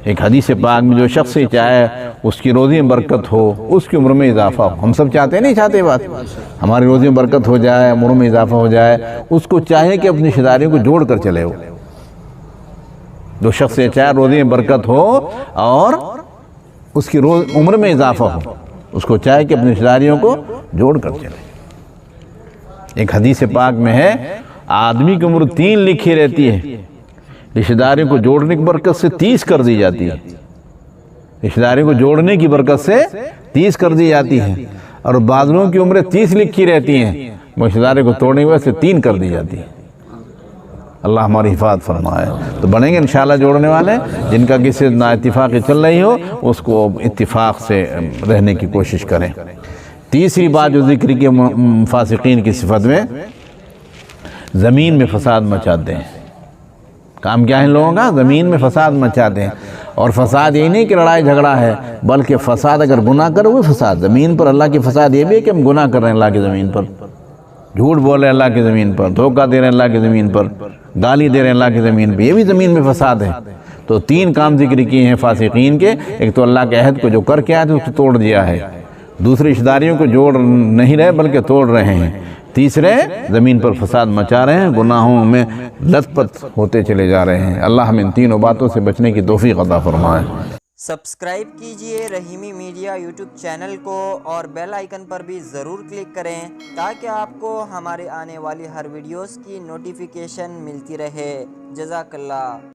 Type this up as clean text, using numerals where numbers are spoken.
ایک حدیث پاک میں جو شخص چاہے اس کی روزی میں برکت ہو، اس کی عمر میں اضافہ ہو. ہم سب چاہتے ہیں، نہیں چاہتے بات؟ ہماری روزی میں برکت ہو جائے، عمر میں اضافہ ہو جائے. اس کو چاہے کہ اپنی رشتہ داریوں کو جوڑ کر چلے. ہو جو شخص چاہے روزی میں برکت ہو اور اس کی عمر میں اضافہ ہو، اس کو چاہے کہ اپنی رشتہ داریوں کو جوڑ کر چلے. ایک حدیث پاک میں ہے آدمی کی عمر 3 لکھی رہتی ہے، رشتہ داریوں کو جوڑنے کی برکت سے 30 کر دی جاتی ہے. رشتہ داریوں کو جوڑنے کی برکت سے 30 کر دی جاتی ہے. اور بعض لوگوں کی عمریں 30 لکھی رہتی ہیں، رشتہ داریوں کو توڑنے کی وجہ سے 3 کر دی جاتی ہے. اللہ ہماری حفاظت فرمائے. تو بنیں گے انشاءاللہ جوڑنے والے. جن کا کسی نا اتفاقی چل رہی ہو اس کو اتفاق سے رہنے کی کوشش کریں. تیسری بات جو ذکر کی فاسقین کی صفت میں، زمین میں فساد مچاتے ہیں. کام کیا ہے لوگوں کا؟ زمین میں فساد مچاتے ہیں. اور فساد یہ نہیں کہ لڑائی جھگڑا ہے، بلکہ فساد اگر گناہ کرو وہ فساد. زمین پر اللہ کی فساد یہ بھی ہے کہ ہم گناہ کر رہے ہیں اللہ کی زمین پر، جھوٹ بول رہے ہیں اللہ کی زمین پر، دھوکہ دے رہے ہیں اللہ کی زمین پر، گالی دے رہے ہیں اللہ کی زمین پہ، یہ بھی زمین میں فساد ہے. تو 3 کام ذکر کیے ہیں فاسقین کے. ایک تو اللہ کے عہد کو جو کر کے آئے تھے اس کو توڑ دیا ہے. دوسری رشتہ داریوں کو جوڑ نہیں رہے بلکہ توڑ رہے ہیں. تیسرے زمین پر فساد مچا رہے ہیں، گناہوں میں لت پت ہوتے چلے جا رہے ہیں. اللہ ہمیں ان تینوں باتوں سے بچنے کی توفیق عطا فرمائے. سبسکرائب کیجئے رحیمی میڈیا یوٹیوب چینل کو اور بیل آئیکن پر بھی ضرور کلک کریں تاکہ آپ کو ہمارے آنے والی ہر ویڈیوز کی نوٹیفیکیشن ملتی رہے. جزاک اللہ.